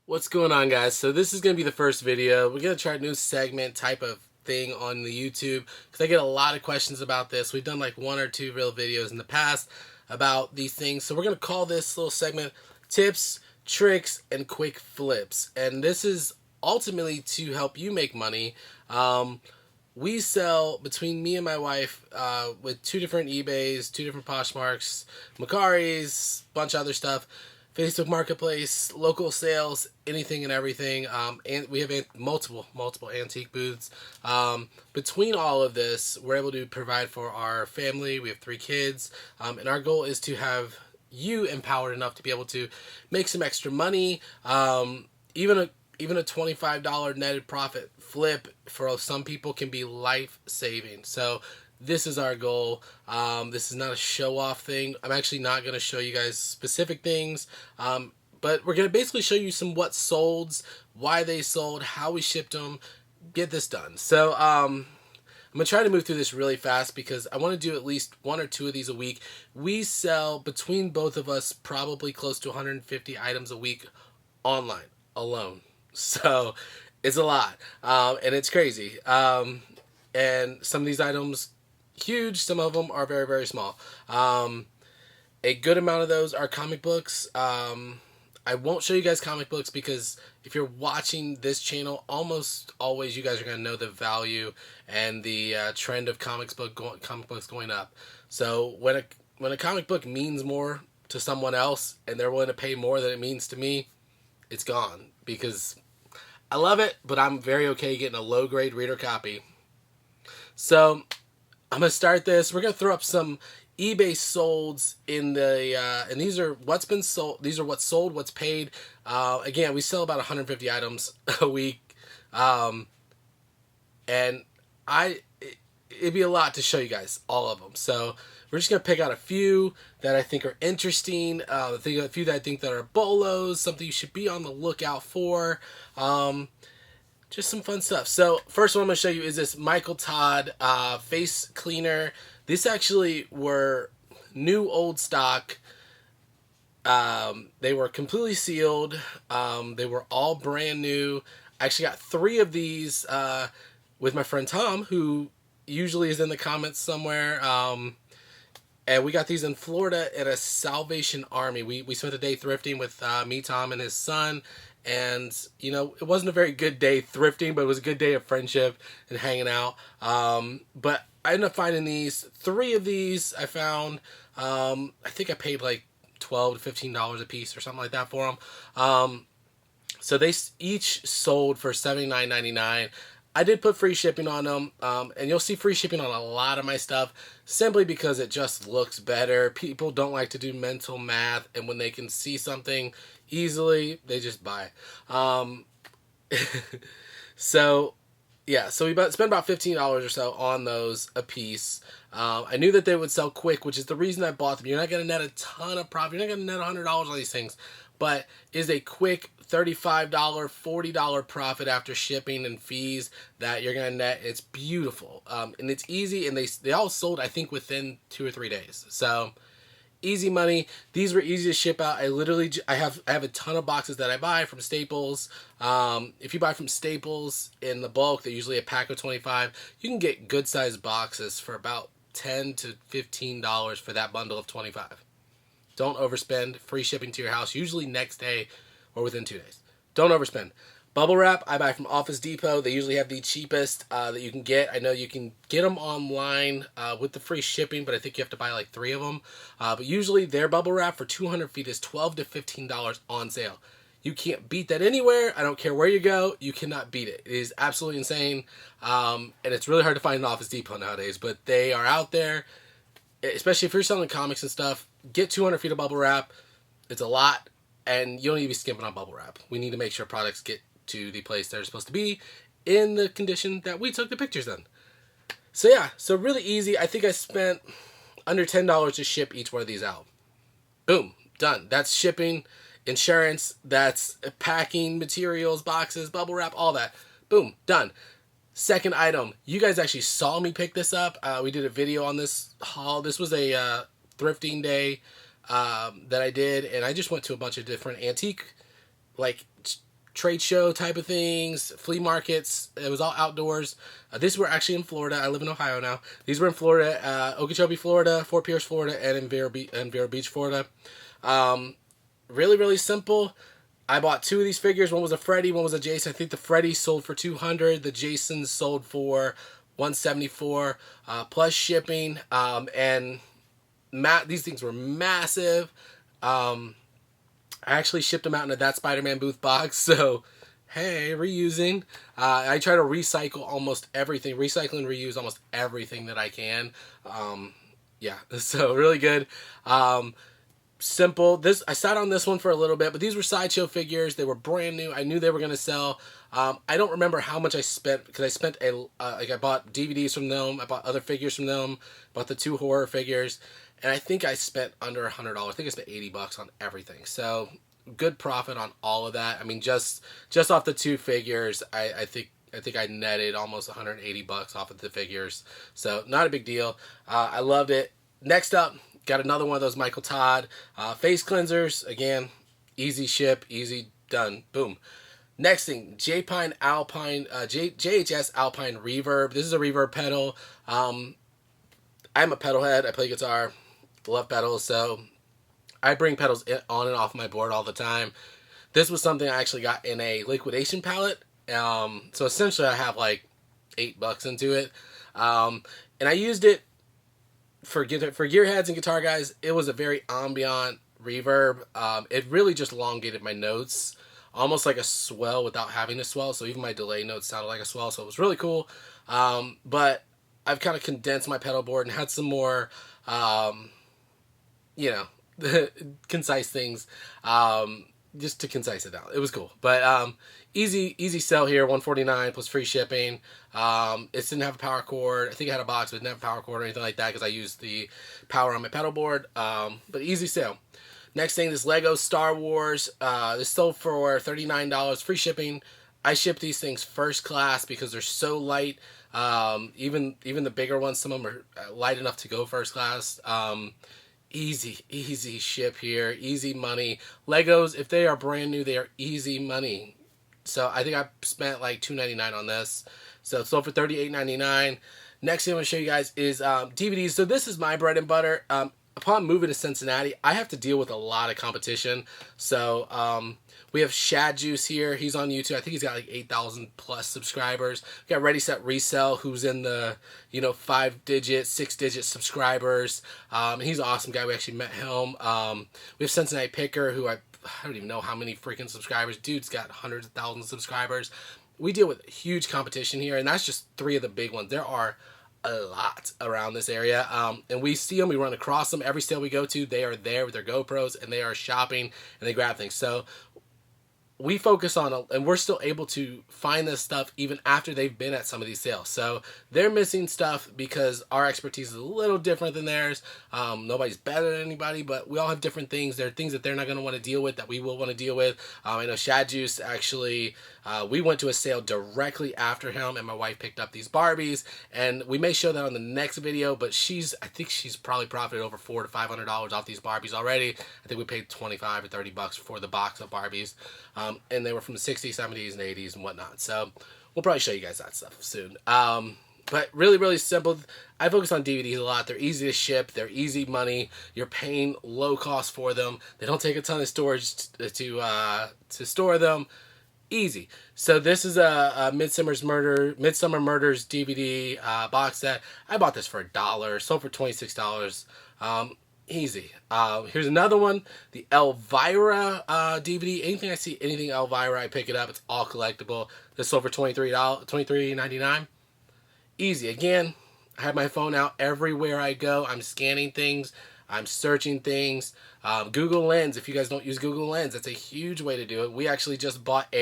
What's going on, guys? So this is going to be the first video. We're going to try a new segment type of thing on the YouTube because I get a lot of questions about this. We've done like one or two real videos in the past about these things. So we're going to call this little segment Tips, Tricks, and Quick Flips. And this is ultimately to help you make money. We sell, between me and my wife, with two different eBays, two different Poshmarks, Mercaris, bunch of other stuff, Facebook Marketplace, local sales, anything and everything. And we have multiple antique booths. Between all of this, we're able to provide for our family. We have 3 kids, and our goal is to have you empowered enough to be able to make some extra money. Even a $25 netted profit flip for some people can be life-saving. So this is our goal. This is not a show-off thing. I'm actually not going to show you guys specific things, but we're going to basically show you some what solds, why they sold, how we shipped them, get this done. So I'm going to try to move through this really fast because I want to do at least 1 or 2 of these a week. We sell, between both of us, probably close to 150 items a week online alone. So it's a lot, and it's crazy. And some of these items huge, some of them are very, very small. A good amount of those are comic books. I won't show you guys comic books because if you're watching this channel, almost always you guys are going to know the value and the trend of comic books going up. So when a comic book means more to someone else and they're willing to pay more than it means to me, it's gone because I love it, but I'm very okay getting a low-grade reader copy. So I'm going to start this. We're going to throw up some eBay solds in the, and these are what's been sold. These are what's sold, what's paid. Again, we sell about 150 items a week. And it'd be a lot to show you guys all of them. So we're just going to pick out a few that I think are interesting. A few that I think that are bolos, something you should be on the lookout for. Just some fun stuff. So first one I'm going to show you is this Michael Todd face cleaner. This actually were new old stock. They were completely sealed. They were all brand new. I actually got 3 of these with my friend Tom, who usually is in the comments somewhere. And we got these in Florida at a Salvation Army. We spent a day thrifting with me, Tom, and his son. And, you know, it wasn't a very good day thrifting, but it was a good day of friendship and hanging out. But I ended up finding these. 3 of these I found. I think I paid like $12 to $15 a piece or something like that for them. So they each sold for $79.99. I did put free shipping on them, and you'll see free shipping on a lot of my stuff simply because it just looks better. People don't like to do mental math, and when they can see something easily, they just buy. So yeah, so we spent about $15 or so on those a piece. I knew that they would sell quick, which is the reason I bought them. You're not going to net a ton of profit. You're not going to net $100 on these things, but is a quick $35, $40 profit after shipping and fees that you're going to net. It's beautiful. And it's easy, and they all sold, I think, within 2 or 3 days. So easy money. These were easy to ship out. I have a ton of boxes that I buy from Staples. If you buy from Staples in the bulk, they're usually a pack of 25. You can get good sized boxes for about $10 to $15 for that bundle of 25. Don't overspend. Free shipping to your house, usually next day or within 2 days. Don't overspend. Bubble wrap, I buy from Office Depot. They usually have the cheapest that you can get. I know you can get them online with the free shipping, but I think you have to buy like 3 of them. But usually their bubble wrap for 200 feet is $12 to $15 on sale. You can't beat that anywhere. I don't care where you go. You cannot beat it. It is absolutely insane. And it's really hard to find an Office Depot nowadays, but they are out there. Especially if you're selling comics and stuff, get 200 feet of bubble wrap. It's a lot, and you don't need to be skimping on bubble wrap. We need to make sure products get to the place they're supposed to be in the condition that we took the pictures in. So yeah, so really easy. I think I spent under $10 to ship each one of these out. Boom, done. That's shipping, insurance, that's packing, materials, boxes, bubble wrap, all that. Boom, done. Second item, you guys actually saw me pick this up. We did a video on this haul. This was a thrifting day that I did, and I just went to a bunch of different antique, like trade show type of things, flea markets. It was all outdoors. These were actually in Florida. I live in Ohio now. These were in Florida, Okeechobee, Florida, Fort Pierce, Florida, and in Vero Beach, Florida. Really, really simple. I bought 2 of these figures. One was a Freddy, one was a Jason. I think the Freddy sold for $200. The Jason sold for $174 plus shipping. And these things were massive. I actually shipped them out in a That Spider-Man Booth box. So, hey, reusing. I try to recycle almost everything. Recycle and reuse almost everything that I can. Yeah, so really good. Simple. I sat on this one for a little bit, but these were Sideshow figures. They were brand new. I knew they were going to sell. I don't remember how much I spent, because I spent I bought DVDs from them. I bought other figures from them. Bought the 2 horror figures, and I think I spent under $100. I think I spent $80 on everything. So good profit on all of that. I mean, just off the 2 figures, I think I netted almost $180 off of the figures. So not a big deal. I loved it. Next up, got another one of those Michael Todd face cleansers. Again, easy ship, easy done. Boom. Next thing, JHS Alpine Reverb. This is a reverb pedal. I'm a pedal head. I play guitar. Love pedals, so I bring pedals on and off my board all the time. This was something I actually got in a liquidation pallet. So essentially I have like $8 into it. And I used it for gearheads and guitar guys. It was a very ambient reverb. It really just elongated my notes, almost like a swell without having a swell. So even my delay notes sounded like a swell. So it was really cool. But I've kind of condensed my pedal board and had some more, concise things, just to concise it down. It was cool, but easy sell here, $149 plus free shipping. It didn't have a power cord. I think it had a box, but it didn't have a power cord or anything like that because I used the power on my pedal board. But easy sale. Next thing, this Lego Star Wars. This sold for $39, free shipping. I ship these things first class because they're so light. Even the bigger ones, some of them are light enough to go first class. Easy ship here, easy money. Legos, if they are brand new, they are easy money. So I think I spent like $2.99 on this. So it sold for $38.99. Next thing I'm going to show you guys is DVDs. So this is my bread and butter. Upon moving to Cincinnati, I have to deal with a lot of competition. So we have Shad Juice here. He's on YouTube. I think he's got like 8,000 plus subscribers. We got Ready Set Resell, who's in the 5-digit, 6-digit subscribers. He's an awesome guy. We actually met him. We have Cincinnati Picker, who I don't even know how many freaking subscribers. Dude's got hundreds of thousands of subscribers. We deal with huge competition here, and that's just 3 of the big ones. There are a lot around this area, and we see them, we run across them every sale we go to. They are there with their GoPros and they are shopping and they grab things. So we focus on, and we're still able to find this stuff even after they've been at some of these sales. So they're missing stuff because our expertise is a little different than theirs. Nobody's better than anybody, but we all have different things. There are things that they're not going to want to deal with that we will want to deal with. I know Shad Juice actually, we went to a sale directly after him, and my wife picked up these Barbies, and we may show that on the next video, but I think she's probably profited over $400 to $500 off these Barbies already. I think we paid $25 or $30 for the box of Barbies. And they were from the 60s, 70s, and 80s and whatnot. So we'll probably show you guys that stuff soon. But really, really simple. I focus on DVDs a lot. They're easy to ship. They're easy money. You're paying low cost for them. They don't take a ton of storage to store them. Easy. So this is a Midsummer Murders DVD box set. I bought this for $1. Sold for $26. Easy. Here's another one, the Elvira DVD. Anything Elvira, I pick it up. It's all collectible. This sold for $23.99. Easy. Again, I have my phone out everywhere I go. I'm scanning things. I'm searching things. Google Lens. If you guys don't use Google Lens, that's a huge way to do it. We actually just bought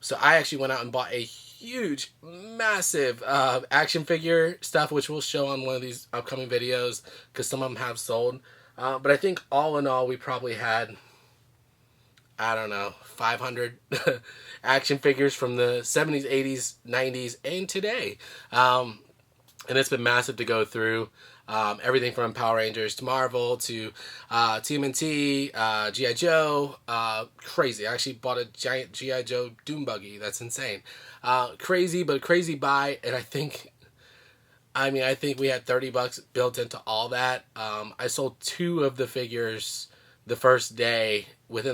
so I actually went out and bought a huge, massive action figure stuff, which we'll show on one of these upcoming videos because some of them have sold. But I think all in all, we probably had, I don't know, 500 action figures from the 70s, 80s, 90s, and today. And it's been massive to go through. Everything from Power Rangers to Marvel to TMNT, G.I. Joe. Crazy. I actually bought a giant G.I. Joe Doom Buggy. That's insane. Crazy, but crazy buy. And I think we had $30 built into all that. I sold 2 of the figures within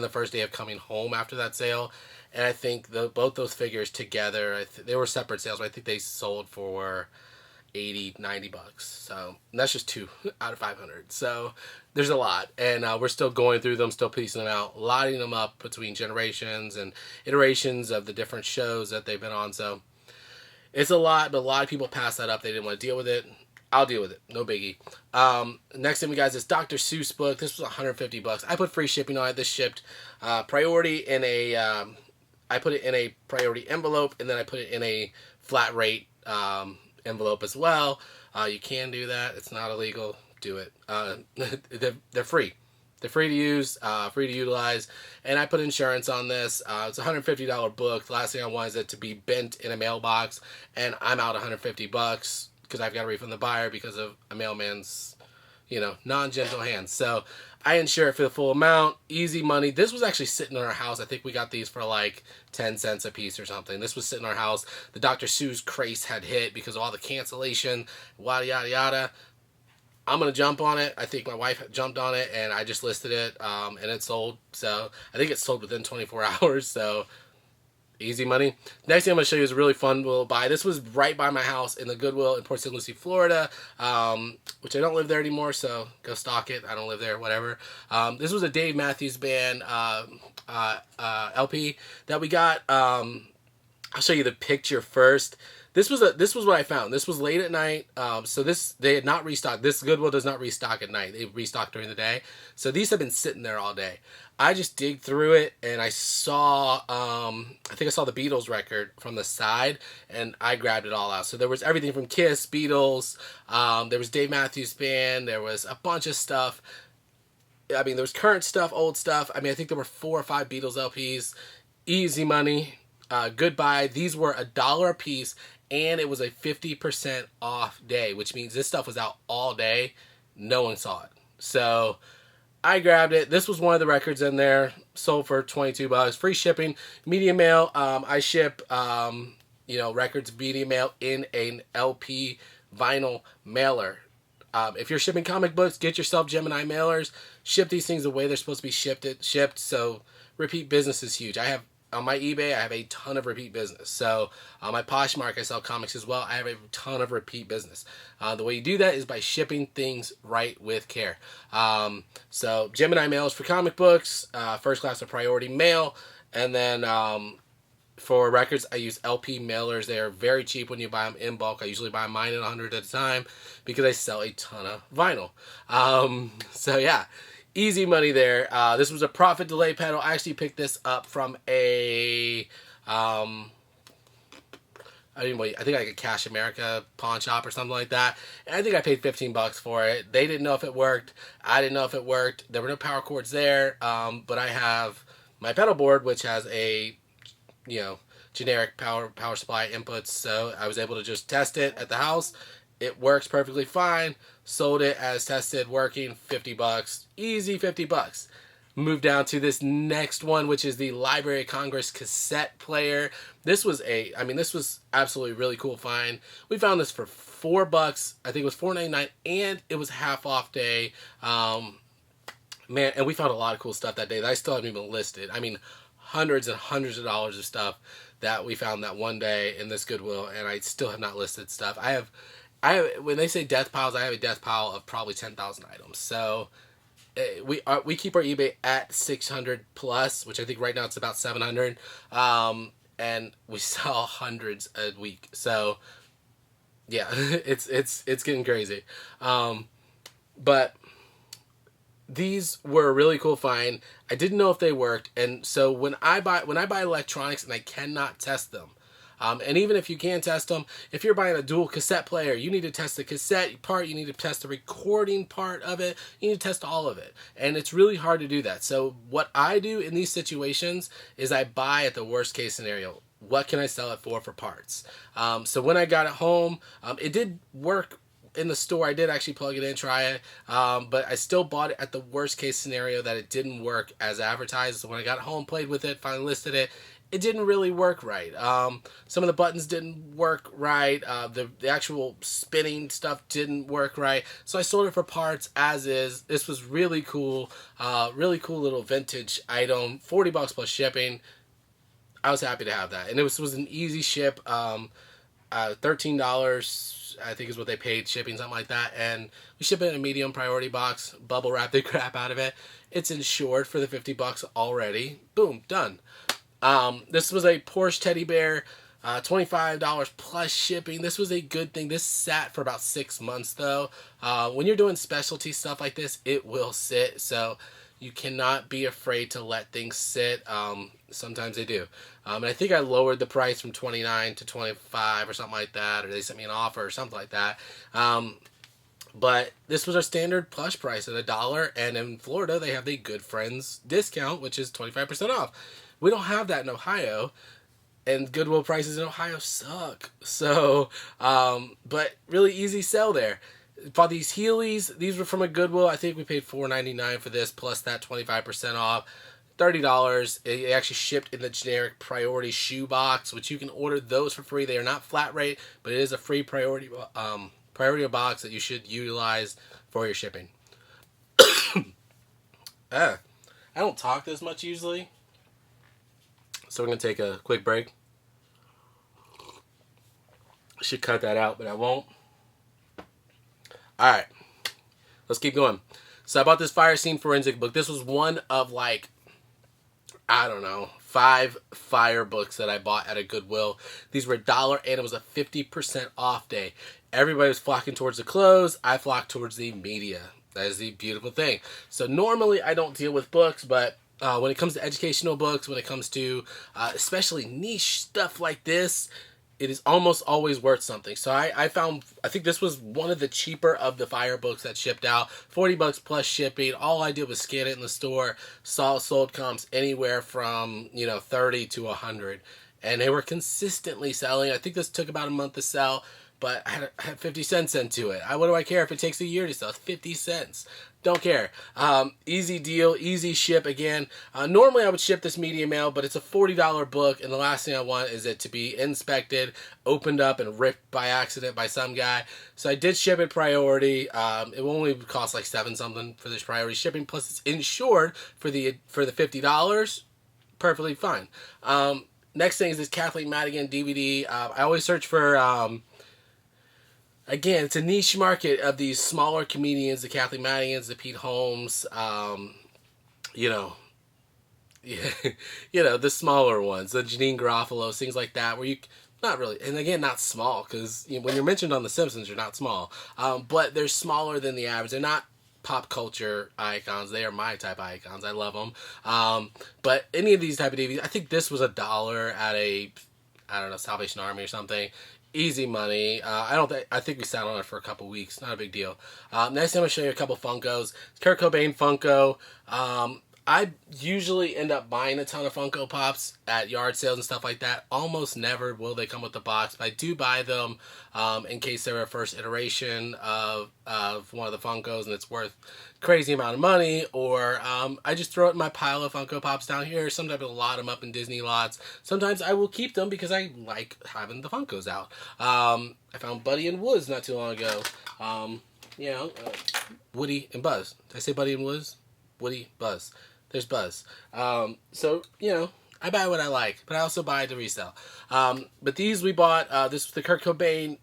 the first day of coming home after that sale. And I think both those figures together, they were separate sales, but I think they sold for $80-$90. So that's just 2 out of 500. So there's a lot, and we're still going through them, still piecing them out, lotting them up between generations and iterations of the different shows that they've been on. So it's a lot, but a lot of people pass that up. They didn't want to deal with it. I'll deal with it. No biggie. Next thing we got is this Dr. Seuss book. This was $150. I put free shipping on it. This shipped priority in a... I put it in a priority envelope, and then I put it in a flat rate envelope as well. You can do that. It's not illegal. Do it. They're free. They're free to use, free to utilize, and I put insurance on this. It's a $150 book. The last thing I want is it to be bent in a mailbox, and I'm out $150 because I've got to refund the buyer because of a mailman's, non-gentle hands. So I insure it for the full amount. Easy money. This was actually sitting in our house. I think we got these for like 10 cents a piece or something. This was sitting in our house. The Dr. Seuss craze had hit because of all the cancellation, yada, yada, yada. I'm going to jump on it. I think my wife jumped on it, and I just listed it, and it sold. So I think it sold within 24 hours, so easy money. Next thing I'm going to show you is a really fun little buy. This was right by my house in the Goodwill in Port St. Lucie, Florida, which I don't live there anymore, so go stock it. I don't live there, whatever. This was a Dave Matthews Band LP that we got. I'll show you the picture first. This was what I found. This was late at night. So they had not restocked. This Goodwill does not restock at night. They restock during the day. So these have been sitting there all day. I just dig through it, and I saw, I think I saw the Beatles record from the side, and I grabbed it all out. So there was everything from Kiss, Beatles, there was Dave Matthews Band, there was a bunch of stuff. I mean, there was current stuff, old stuff. I mean, I think there were 4 or 5 Beatles LPs. Easy money. Good buy. These were $1 a piece, and it was a 50% off day, which means this stuff was out all day. No one saw it. So I grabbed it. This was one of the records in there. Sold for $22. Free shipping. Media mail. I ship, records media mail in an LP vinyl mailer. If you're shipping comic books, get yourself Gemini mailers. Ship these things the way they're supposed to be shipped. So repeat business is huge. On my eBay, I have a ton of repeat business. So on my Poshmark, I sell comics as well. I have a ton of repeat business. The way you do that is by shipping things right with care. So Gemini mails for comic books, first class or priority mail, and then for records, I use LP mailers. They are very cheap when you buy them in bulk. I usually buy mine in 100 at a time because I sell a ton of vinyl. So yeah. Easy money there. This was a profit delay pedal. I actually picked this up from I think like a Cash America pawn shop or something like that. And I think I paid $15 for it. They didn't know if it worked. I didn't know if it worked. There were no power cords there. But I have my pedal board, which has a, generic power supply inputs. So I was able to just test it at the house. It works perfectly fine. Sold it as tested, working, $50. Easy $50. Move down to this next one, which is the Library of Congress cassette player. This was absolutely really cool find. We found this for $4. I think it was $4.99, and it was half off day. And we found a lot of cool stuff that day that I still haven't even listed. I mean, hundreds and hundreds of dollars of stuff that we found that one day in this Goodwill, and I still have not listed stuff. I have, when they say death piles, I have a death pile of probably 10,000 items. So we keep our eBay at 600 plus, which I think right now it's about 700. And we sell hundreds a week. So yeah, it's getting crazy. But these were a really cool find. I didn't know if they worked, and so when I buy electronics and I cannot test them, and even if you can test them, if you're buying a dual cassette player, you need to test the cassette part, you need to test the recording part of it, you need to test all of it, and it's really hard to do that. So what I do in these situations is I buy at the worst case scenario. What can I sell it for parts? So when I got it home, it did work in the store. I did actually plug it in, try it, but I still bought it at the worst case scenario that it didn't work as advertised. So when I got home, played with it, finally listed it, it didn't really work right. Some of the buttons didn't work right. The actual spinning stuff didn't work right. So I sold it for parts as is. This was really cool little vintage item. $40 plus shipping. I was happy to have that, and it was an easy ship. $13 I think is what they paid shipping, something like that, and we ship it in a medium priority box, bubble wrap the crap out of it. It's insured for the $50 already. Boom, done. This was a Porsche teddy bear, $25 plus shipping. This was a good thing. This sat for about 6 months though. When you're doing specialty stuff like this, it will sit, so you cannot be afraid to let things sit. Sometimes they do. And I think I lowered the price from $29 to $25 or something like that, or they sent me an offer or something like that. But this was our standard plush price at $1, and in Florida they have the Good Friends discount, which is 25% off. We don't have that in Ohio, and Goodwill prices in Ohio suck. So, but really easy sell there. Bought these Heelys. These were from a Goodwill. I think we paid $4.99 for this, plus that 25% off. $30. It actually shipped in the generic priority shoe box, which you can order those for free. They are not flat rate, but it is a free priority box that you should utilize for your shipping. I don't talk this much usually, so we're going to take a quick break. I should cut that out, but I won't. Alright, let's keep going. So I bought this fire scene forensic book. This was one of like, I don't know, 5 fire books that I bought at a Goodwill. These were $1 and it was a 50% off day. Everybody was flocking towards the clothes. I flocked towards the media. That is the beautiful thing. So normally I don't deal with books, but when it comes to educational books, when it comes to especially niche stuff like this, it is almost always worth something. So I think this was one of the cheaper of the fire books that shipped out. $40 plus shipping. All I did was scan it in the store. Saw sold comps anywhere from 30 to 100, and they were consistently selling. I think this took about a month to sell, but I had 50 cents into it. What do I care if it takes a year to sell? 50 cents. Don't care. Easy deal, easy ship again. Normally I would ship this medium mail, but it's a $40 book, and the last thing I want is it to be inspected, opened up, and ripped by accident by some guy. So I did ship it priority. It only cost like $7 something for this priority shipping, plus it's insured for the $50. Perfectly fine. Next thing is this Kathleen Madigan DVD. I always search for... Again, it's a niche market of these smaller comedians, the Kathleen Madigans, the Pete Holmes, the smaller ones, the Janine Garofalo's, things like that, where you, not really, and again, not small, because when you're mentioned on The Simpsons, you're not small, but they're smaller than the average. They're not pop culture icons. They are my type of icons. I love them. But any of these type of DVDs, I think this was $1 at a, Salvation Army or something. Easy money. I think we sat on it for a couple weeks. Not a big deal. Next time I'm going to show you a couple Funkos. Kurt Cobain Funko. I usually end up buying a ton of Funko Pops at yard sales and stuff like that. Almost never will they come with the box, but I do buy them in case they're a first iteration of one of the Funkos and it's worth crazy amount of money, or I just throw it in my pile of Funko Pops down here. Sometimes I'll lot them up in Disney lots. Sometimes I will keep them because I like having the Funkos out. I found Buddy and Woods not too long ago. Woody and Buzz. Did I say Buddy and Woods? Woody, Buzz. There's Buzz. So, I buy what I like, but I also buy to resell. But these we bought, this was the Kurt Cobain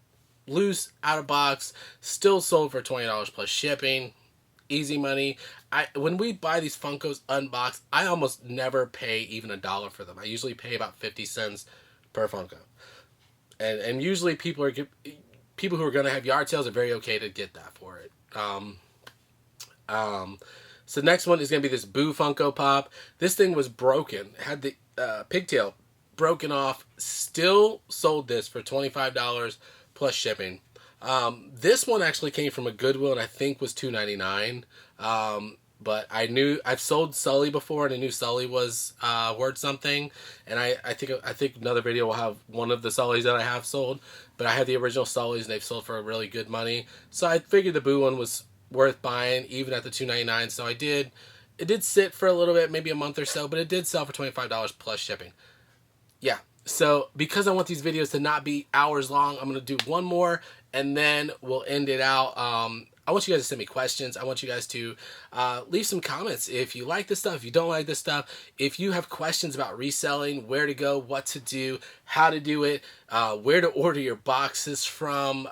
loose, out of box, still sold for $20 plus shipping. Easy money. When we buy these Funkos unboxed, I almost never pay even $1 for them. I usually pay about 50 cents per Funko. And usually people who are going to have yard sales are very okay to get that for it. So next one is going to be this Boo Funko Pop. This thing was broken. It had the pigtail broken off. Still sold this for $25 plus shipping. This one actually came from a Goodwill and I think was $2.99. but I knew I've sold Sully before, and I knew Sully was worth something. And I think another video will have one of the Sullys that I have sold, but I have the original Sullys and they've sold for really good money. So I figured the Boo one was worth buying even at the $2.99. So I did. It did sit for a little bit, maybe a month or so, but it did sell for $25 plus shipping. Yeah. So because I want these videos to not be hours long, I'm going to do one more and then we'll end it out. I want you guys to send me questions. I want you guys to leave some comments if you like this stuff, if you don't like this stuff. If you have questions about reselling, where to go, what to do, how to do it, where to order your boxes from,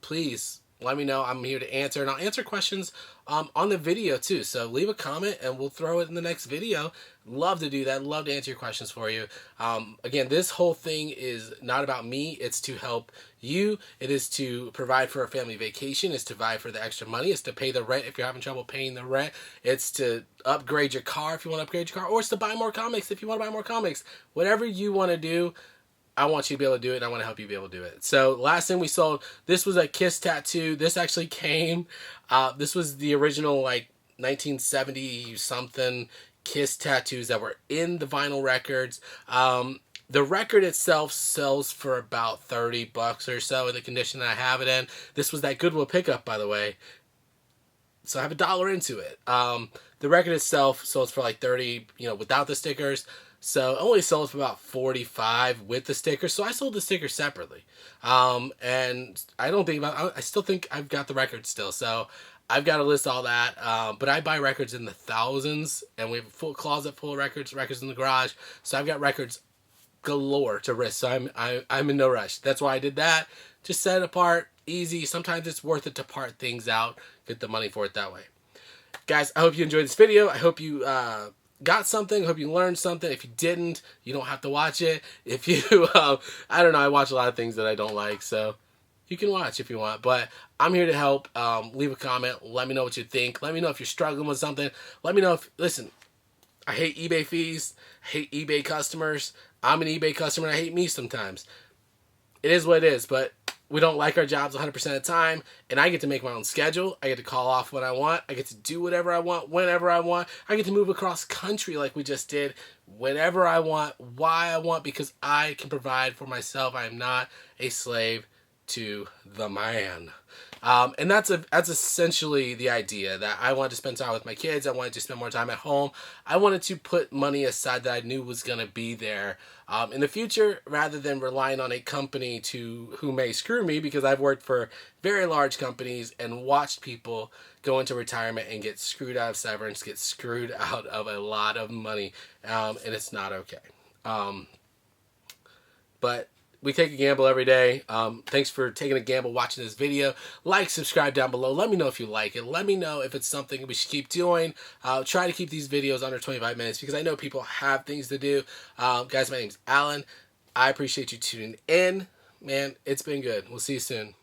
please let me know. I'm here to answer, and I'll answer questions on the video too. So leave a comment and we'll throw it in the next video. Love to do that. Love to answer your questions for you. Again, this whole thing is not about me. It's to help you. It is to provide for a family vacation. It's to provide for the extra money. It's to pay the rent if you're having trouble paying the rent. It's to upgrade your car if you want to upgrade your car, or it's to buy more comics if you want to buy more comics. Whatever you want to do, I want you to be able to do it, and I want to help you be able to do it. So last thing we sold, this was a Kiss tattoo. This actually came, this was the original like 1970 something Kiss tattoos that were in the vinyl records. The record itself sells for about $30 or so in the condition that I have it in. This was that Goodwill pickup, by the way. So I have $1 into it. The record itself sells for like $30, without the stickers. So it only sold for about $45 with the stickers. So I sold the stickers separately. And I still think I've got the record still. So I've got to list all that. But I buy records in the thousands, and we have a full closet full of records in the garage. So I've got records galore to risk. So I'm in no rush. That's why I did that. Just set it apart, easy. Sometimes it's worth it to part things out, get the money for it that way. Guys, I hope you enjoyed this video. I hope you got something. I hope you learned something. If you didn't, you don't have to watch it. If you, I don't know, I watch a lot of things that I don't like, so you can watch if you want. But I'm here to help. Leave a comment. Let me know what you think. Let me know if you're struggling with something. Let me know if, listen, I hate eBay fees. I hate eBay customers. I'm an eBay customer and I hate me sometimes. It is what it is, but we don't like our jobs 100% of the time, and I get to make my own schedule. I get to call off when I want. I get to do whatever I want, whenever I want. I get to move across country like we just did, whenever I want, why I want, because I can provide for myself. I am not a slave to the man. And that's essentially the idea, that I wanted to spend time with my kids. I wanted to spend more time at home. I wanted to put money aside that I knew was going to be there in the future, rather than relying on a company who may screw me, because I've worked for very large companies and watched people go into retirement and get screwed out of severance, get screwed out of a lot of money, and it's not okay. But we take a gamble every day. Thanks for taking a gamble watching this video. Like, subscribe down below. Let me know if you like it. Let me know if it's something we should keep doing. Try to keep these videos under 25 minutes because I know people have things to do. Guys, my name's Alan. I appreciate you tuning in. Man, it's been good. We'll see you soon.